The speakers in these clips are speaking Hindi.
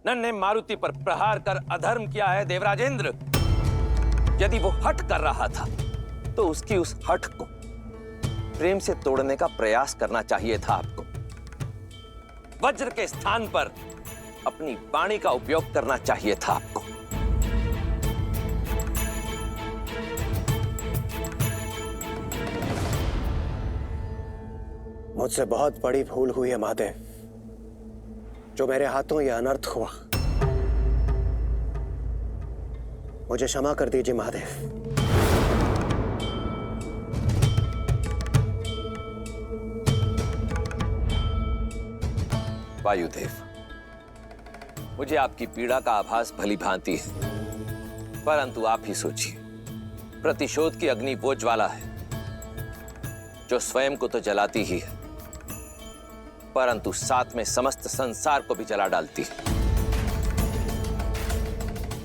नन्हे मारुति पर प्रहार कर अधर्म किया है देवराजेंद्र। यदि वो हठ कर रहा था तो उसकी उस हठ को प्रेम से तोड़ने का प्रयास करना चाहिए था आपको। वज्र के स्थान पर अपनी वाणी का उपयोग करना चाहिए था आपको। मुझसे बहुत बड़ी भूल हुई है महादेव, जो मेरे हाथों यह अनर्थ हुआ। मुझे क्षमा कर दीजिए महादेव। वायुदेव, मुझे आपकी पीड़ा का आभास भली भांति है, परंतु आप ही सोचिए, प्रतिशोध की अग्नि वो ज्वाला है जो स्वयं को तो जलाती ही है, परंतु साथ में समस्त संसार को भी जला डालती है।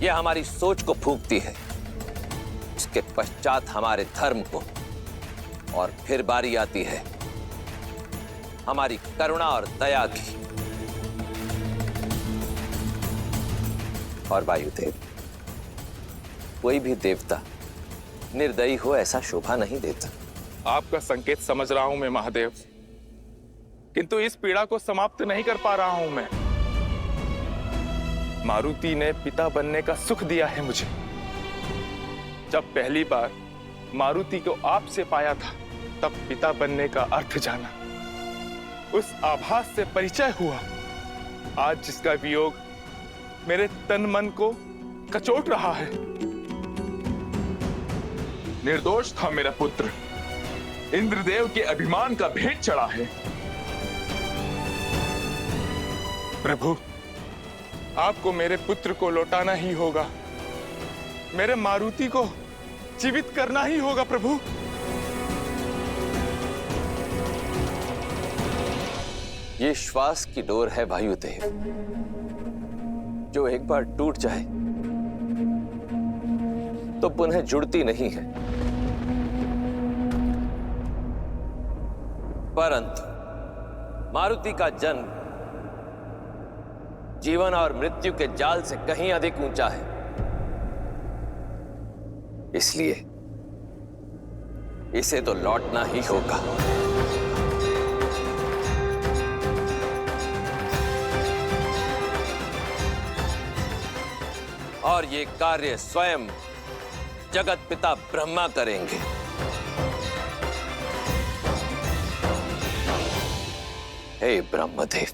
यह हमारी सोच को फूंकती है, इसके पश्चात हमारे धर्म को, और फिर बारी आती है हमारी करुणा और दया की। और वायुदेव, कोई भी देवता निर्दयी हो ऐसा शोभा नहीं देता। आपका संकेत समझ रहा हूं मैं महादेव, किंतु इस पीड़ा को समाप्त नहीं कर पा रहा हूं मैं। मारुति ने पिता बनने का सुख दिया है मुझे। जब पहली बार मारुति को आपसे पाया था, तब पिता बनने का अर्थ जाना, उस आभास से परिचय हुआ। आज जिसका वियोग मेरे तन मन को कचोट रहा है। निर्दोष था मेरा पुत्र, इंद्रदेव के अभिमान का भेंट चढ़ा है। प्रभु, आपको मेरे पुत्र को लौटाना ही होगा, मेरे मारुति को जीवित करना ही होगा प्रभु। ये श्वास की डोर है वायुदेव, जो एक बार टूट जाए तो पुनः जुड़ती नहीं है। परंतु मारुति का जन्म जीवन और मृत्यु के जाल से कहीं अधिक ऊंचा है, इसलिए इसे तो लौटना ही होगा। और ये कार्य स्वयं जगत पिता ब्रह्मा करेंगे। हे ब्रह्मदेव,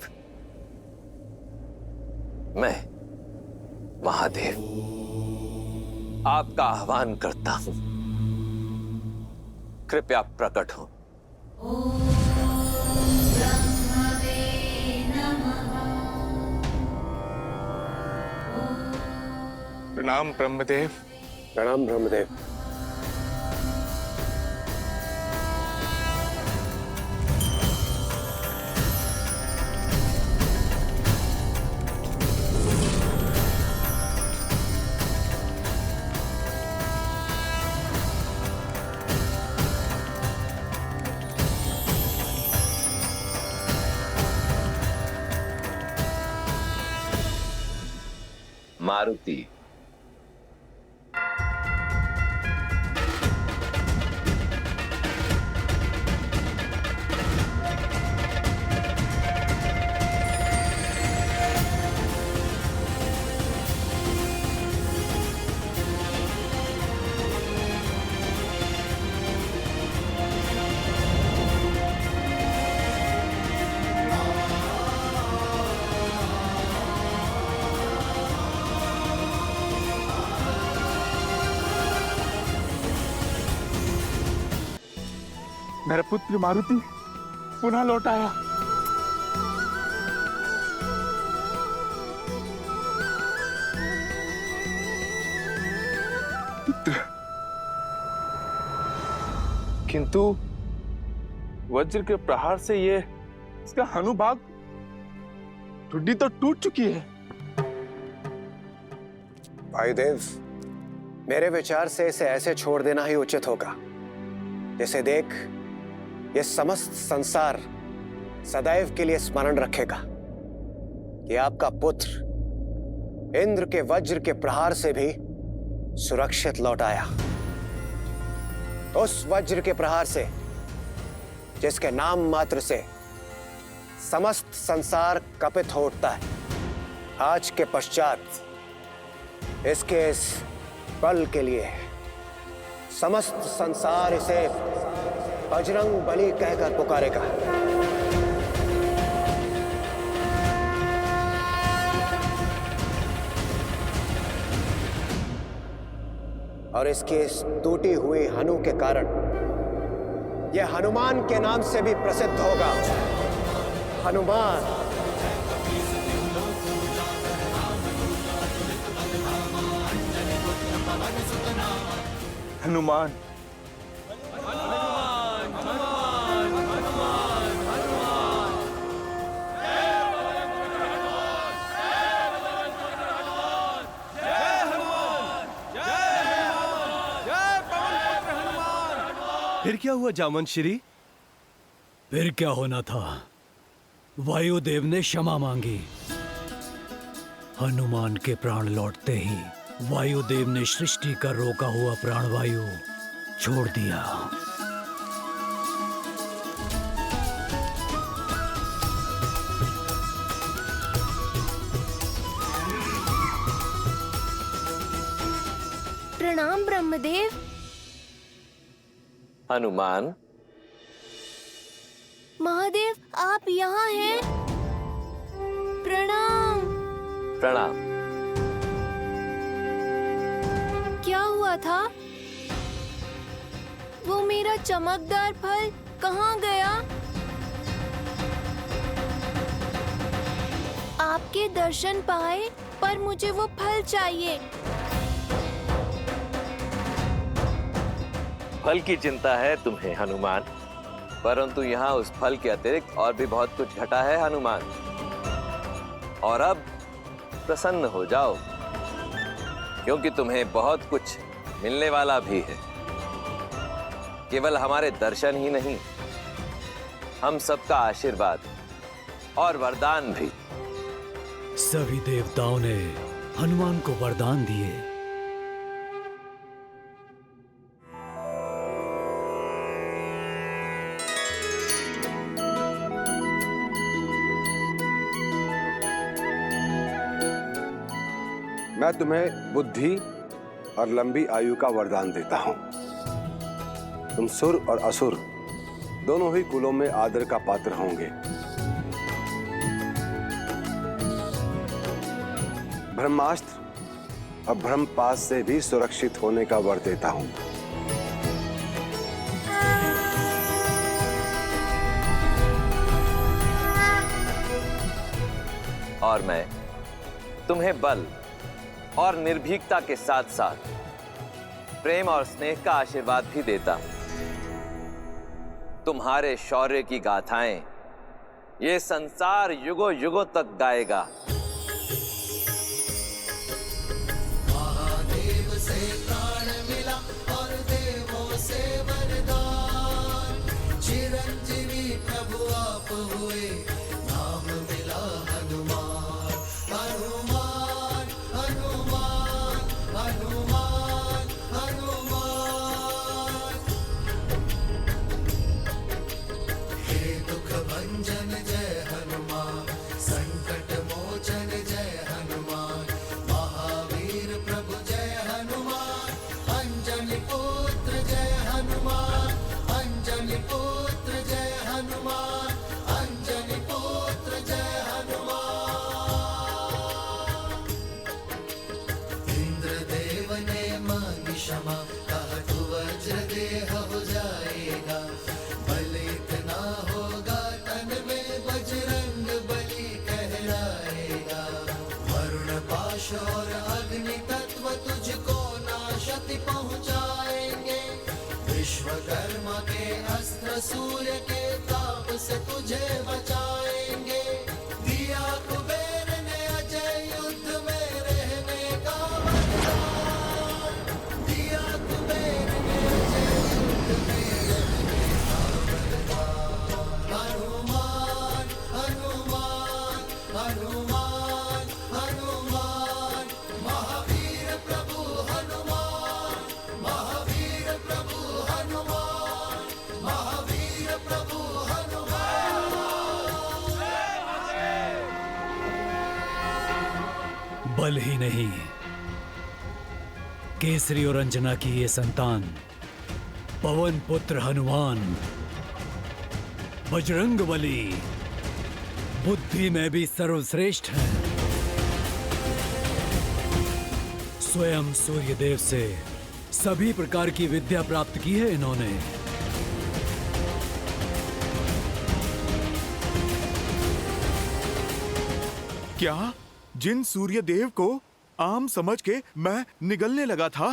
मैं महादेव आपका आह्वान करता हूं, कृपया प्रकट हो। प्रणाम ब्रह्मदेव। प्रणाम ब्रह्मदेव। मारुति, मेरा पुत्र मारुति पुनः लौट आया। पुत्र, किंतु वज्र के प्रहार से इसका हनुभाग ठुड्डी तो टूट चुकी है। वायुदेव, मेरे विचार से इसे ऐसे छोड़ देना ही उचित होगा, जिसे देख ये समस्त संसार सदैव के लिए स्मरण रखेगा कि आपका पुत्र इंद्र के वज्र के प्रहार से भी सुरक्षित लौट आया। उस वज्र के प्रहार से जिसके नाम मात्र से समस्त संसार कपित हो उठता है। आज के पश्चात इसके इस बल के लिए समस्त संसार इसे बजरंग बली कहकर पुकारेगा। और इसकी इस टूटी हुई हनु के कारण यह हनुमान के नाम से भी प्रसिद्ध होगा। हनुमान। हनुमान। फिर क्या हुआ जामवंत श्री? फिर क्या होना था? वायुदेव ने क्षमा मांगी। हनुमान के प्राण लौटते ही वायुदेव ने सृष्टि का रोका हुआ प्राणवायु छोड़ दिया। प्रणाम ब्रह्मदेव। हनुमान। महादेव, आप यहाँ हैं? प्रणाम। प्रणाम। क्या हुआ था? वो मेरा चमकदार फल कहाँ गया? आपके दर्शन पाए, पर मुझे वो फल चाहिए। फल की चिंता है तुम्हें हनुमान, परंतु यहाँ उस फल के अतिरिक्त और भी बहुत कुछ घटा है हनुमान। और अब प्रसन्न हो जाओ, क्योंकि तुम्हें बहुत कुछ मिलने वाला भी है। केवल हमारे दर्शन ही नहीं, हम सबका आशीर्वाद और वरदान भी। सभी देवताओं ने हनुमान को वरदान दिए। मैं तुम्हें बुद्धि और लंबी आयु का वरदान देता हूं। तुम सुर और असुर दोनों ही कुलों में आदर का पात्र होंगे। ब्रह्मास्त्र और ब्रह्मपाश से भी सुरक्षित होने का वर देता हूं। और मैं तुम्हें बल और निर्भीकता के साथ साथ प्रेम और स्नेह का आशीर्वाद भी देता हूं। तुम्हारे शौर्य की गाथाएं ये संसार युगों युगों तक गाएगा। महादेव से प्राण मिला और देवों से वरदान, चिरंजीवी प्रभु आप हुए, नाम मिला हनुमान। हनुमान हनुमान हनुमान हनुमान, हे दुख भंजन जय हनुमान, संकट मोचन जय हनुमान, महावीर प्रभु जय हनुमान, अंजनी पुत्र जय हनुमान, अंजनी पुत्र जय हनुमान, अंजनी पुत्र जय हनुमान। इंद्रदेव ने मांगी क्षमा, कहा तू वज्र देह हो जाएगा, बल इतना होगा तन में बजरंग बली कहलाएगा। वरुण पाश और अग्नि तत्व तुझको नाशति पहुंचाएंगे, विश्वकर्मा के अस्त्र सूर्य के ताप से तुझे बचाएंगे। दिया कुबेर ने अजय युद्ध में रहने का वरदान, दिया कुबेर ने अजय युद्ध में रहने का वरदान। हनुमान हनुमान हनुमान हनुमान बल ही नहीं, केसरी और अंजना की ये संतान पवन पुत्र हनुमान बजरंगबली बुद्धि में भी सर्वश्रेष्ठ है। स्वयं सूर्यदेव से सभी प्रकार की विद्या प्राप्त की है इन्होंने। क्या जिन सूर्यदेव को आम समझ के मैं निगलने लगा था,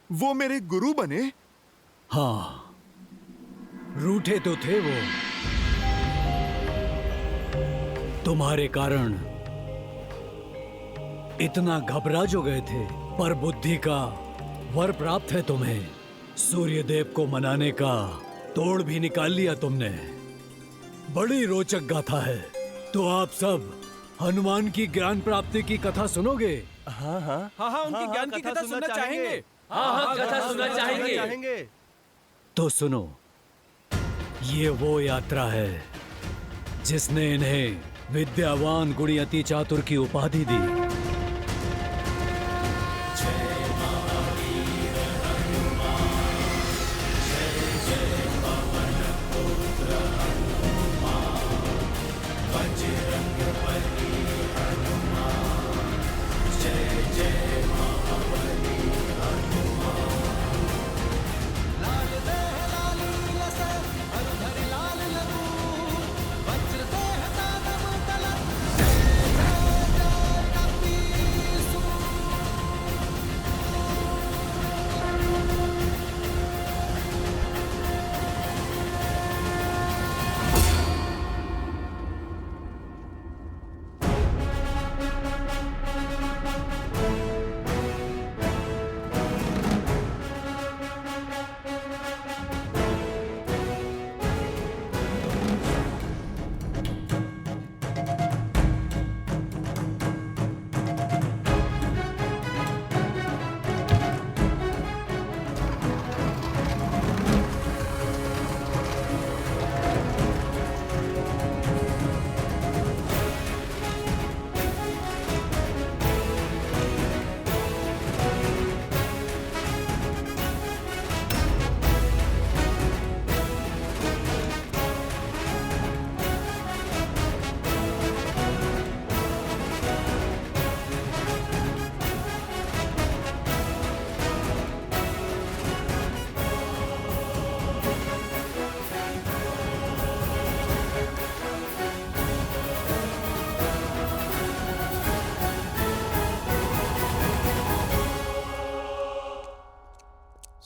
वो मेरे गुरु बने? हाँ, रूठे तो थे वो। तुम्हारे कारण इतना घबरा जो गए थे, पर बुद्धि का वर प्राप्त है तुम्हें। सूर्यदेव को मनाने का तोड़ भी निकाल लिया तुमने। बड़ी रोचक गाथा है। तो आप सब हनुमान की ज्ञान प्राप्ति की कथा सुनोगे? हाँ उनकी ज्ञान की कथा सुनना चाहेंगे। हाँ कथा सुनना चाहेंगे। तो सुनो, ये वो यात्रा है जिसने इन्हें विद्यावान गुणी अति चातुर की उपाधि दी।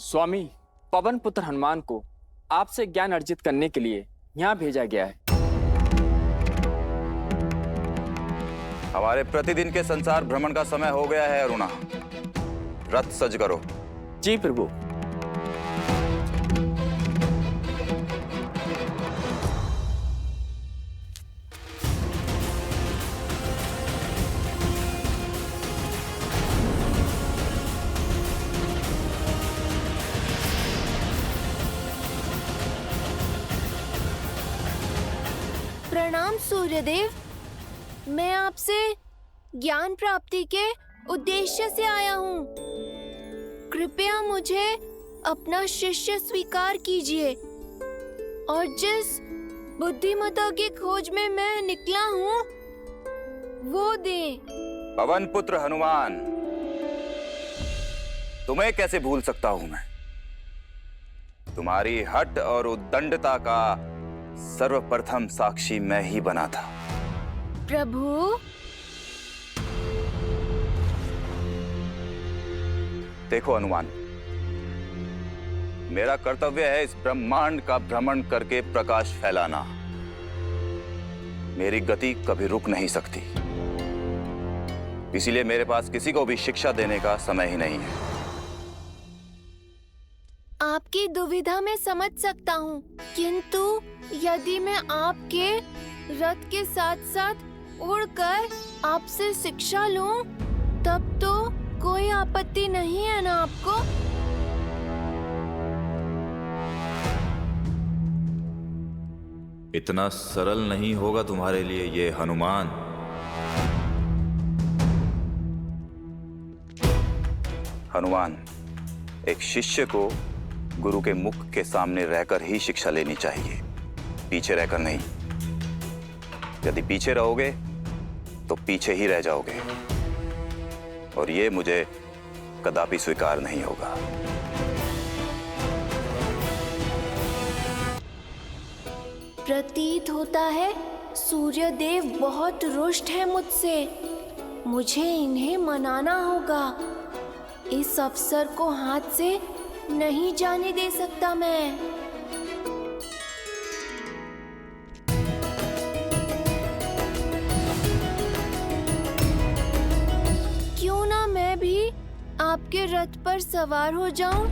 स्वामी, पवन पुत्र हनुमान को आपसे ज्ञान अर्जित करने के लिए यहाँ भेजा गया है। हमारे प्रतिदिन के संसार भ्रमण का समय हो गया है अरुणा। रथ सज करो। जी प्रभु। प्रणाम सूर्यदेव, मैं आपसे ज्ञान प्राप्ति के उद्देश्य से आया हूँ। कृपया मुझे अपना शिष्य स्वीकार कीजिए और जिस बुद्धिमता की खोज में मैं निकला हूँ वो दें। पवन पुत्र हनुमान, तुम्हें कैसे भूल सकता हूं मैं? तुम्हारी हठ और उद्दंडता का सर्वप्रथम साक्षी मैं ही बना था। प्रभु, देखो हनुमान, मेरा कर्तव्य है इस ब्रह्मांड का भ्रमण करके प्रकाश फैलाना। मेरी गति कभी रुक नहीं सकती, इसीलिए मेरे पास किसी को भी शिक्षा देने का समय ही नहीं है। आपकी दुविधा में समझ सकता हूँ, किंतु यदि मैं आपके रथ के साथ साथ उड़कर आपसे शिक्षा लूं, तब तो कोई आपत्ति नहीं है ना आपको? इतना सरल नहीं होगा तुम्हारे लिए ये हनुमान। हनुमान, एक शिष्य को गुरु के मुख के सामने रहकर ही शिक्षा लेनी चाहिए, पीछे रहकर नहीं। यदि पीछे रहोगे तो पीछे ही रह जाओगे, और ये मुझे कदापि स्वीकार नहीं होगा। प्रतीत होता है सूर्यदेव बहुत रुष्ट है मुझसे। मुझे इन्हें मनाना होगा। इस अवसर को हाथ से नहीं जाने दे सकता मैं। क्यों ना मैं भी आपके रथ पर सवार हो जाऊं?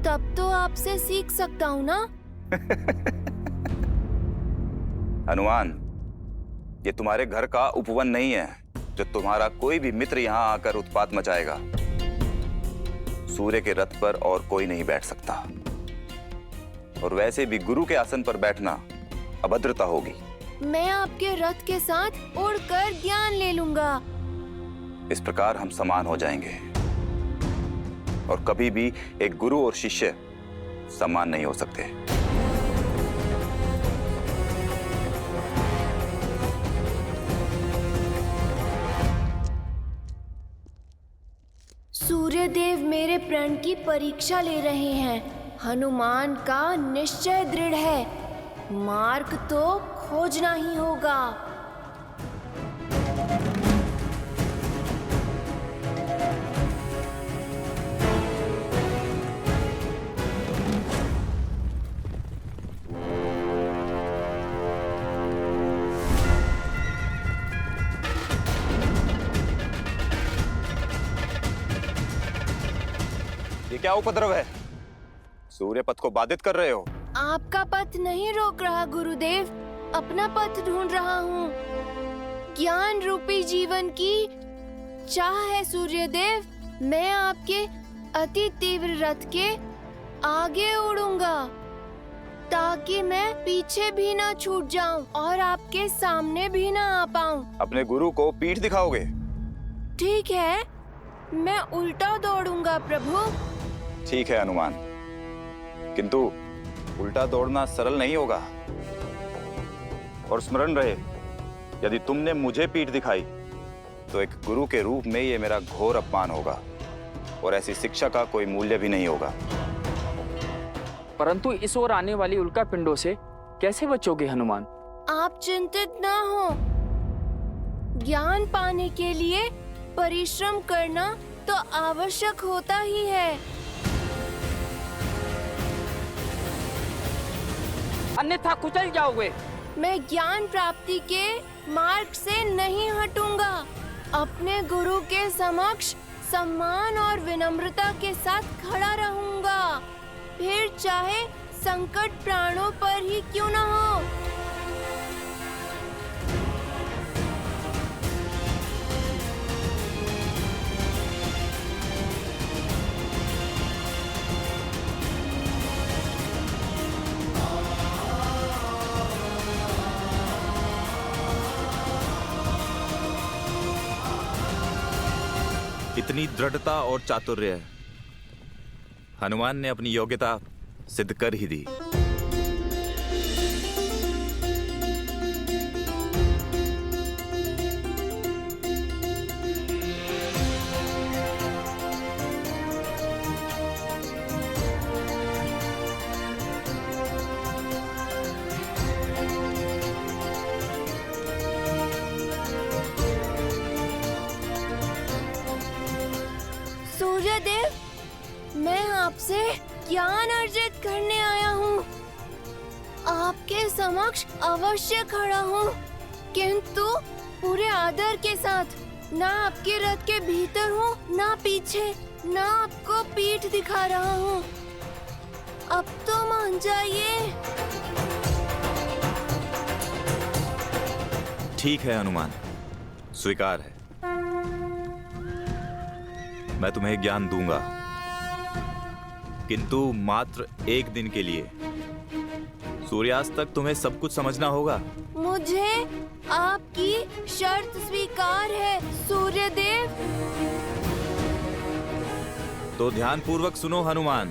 तब तो आपसे सीख सकता हूं ना। हनुमान, ये तुम्हारे घर का उपवन नहीं है जो तुम्हारा कोई भी मित्र यहाँ आकर उत्पात मचाएगा। सूर्य के रथ पर और कोई नहीं बैठ सकता, और वैसे भी गुरु के आसन पर बैठना अभद्रता होगी। मैं आपके रथ के साथ उड़कर ज्ञान ले लूंगा। इस प्रकार हम समान हो जाएंगे, और कभी भी एक गुरु और शिष्य समान नहीं हो सकते। सूर्यदेव मेरे प्रण की परीक्षा ले रहे हैं। हनुमान का निश्चय दृढ़ है, मार्ग तो खोजना ही होगा। ये क्या उपद्रव है? सूर्य पथ को बाधित कर रहे हो। आपका पथ नहीं रोक रहा गुरुदेव, अपना पथ ढूंढ रहा हूँ। ज्ञान रूपी जीवन की चाह है सूर्यदेव। मैं आपके अति तीव्र रथ के आगे उड़ूंगा, ताकि मैं पीछे भी ना छूट जाऊं और आपके सामने भी ना आ पाऊं। अपने गुरु को पीठ दिखाओगे? ठीक है, मैं उल्टा दौड़ूंगा प्रभु। ठीक है हनुमान, किंतु उल्टा दौड़ना सरल नहीं होगा। और स्मरण रहे, यदि तुमने मुझे पीठ दिखाई तो एक गुरु के रूप में ये मेरा घोर अपमान होगा, और ऐसी शिक्षा का कोई मूल्य भी नहीं होगा। परंतु इस ओर आने वाली उल्का पिंडों से कैसे बचोगे हनुमान? आप चिंतित ना हो। ज्ञान पाने के लिए परिश्रम करना तो आवश्यक होता ही है। अन्यथा कुचल जाओगे। मैं ज्ञान प्राप्ति के मार्ग से नहीं हटूंगा। अपने गुरु के समक्ष सम्मान और विनम्रता के साथ खड़ा रहूंगा, फिर चाहे संकट प्राणों पर ही क्यों न हो। इतनी दृढ़ता और चातुर्य, हनुमान ने अपनी योग्यता सिद्ध कर ही दी। सूर्यदेव, मैं आपसे ज्ञान अर्जित करने आया हूँ। आपके समक्ष अवश्य खड़ा हूँ, किंतु पूरे आदर के साथ। ना आपके रथ के भीतर हूँ, ना पीछे, ना आपको पीठ दिखा रहा हूँ। अब तो मान जाइए। ठीक है हनुमान, स्वीकार है। मैं तुम्हें ज्ञान दूंगा, किंतु मात्र एक दिन के लिए। सूर्यास्त तक तुम्हें सब कुछ समझना होगा। मुझे आपकी शर्त स्वीकार है सूर्यदेव। तो ध्यानपूर्वक सुनो हनुमान।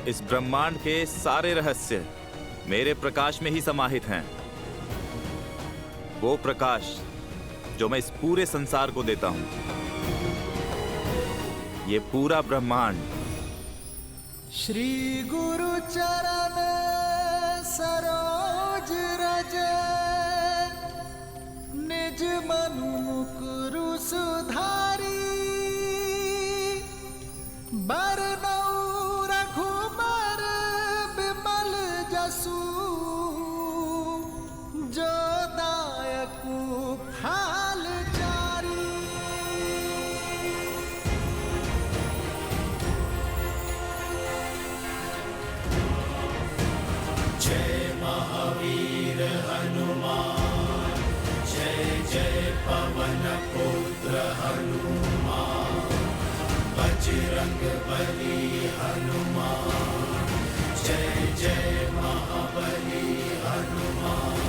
इस ब्रह्मांड के सारे रहस्य मेरे प्रकाश में ही समाहित हैं। वो प्रकाश जो मैं इस पूरे संसार को देता हूं। ये पूरा ब्रह्मांड श्री गुरु चरण सरोज रज निज मनु मुकुरु सुधारी बरनऊ रघुबर बिमल जसु जो दायकु फाल चारी। जय महावीर हनुमान, जय जय पवन पुत्र हनुमान, बजरंग बली हनुमान, जय जय महाबली हनुमान।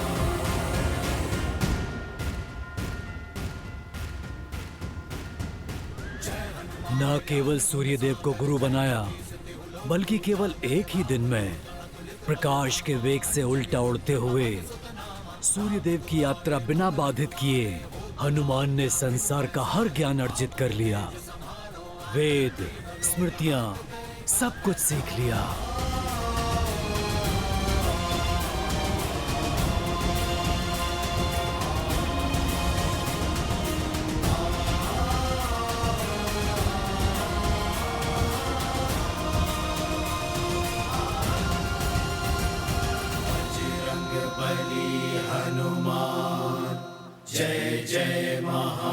न केवल सूर्यदेव को गुरु बनाया, बल्कि केवल एक ही दिन में प्रकाश के वेग से उल्टा उड़ते हुए सूर्यदेव की यात्रा बिना बाधित किए हनुमान ने संसार का हर ज्ञान अर्जित कर लिया। वेद, स्मृतियां, सब कुछ सीख लिया। बली हनुमान, जय जय महा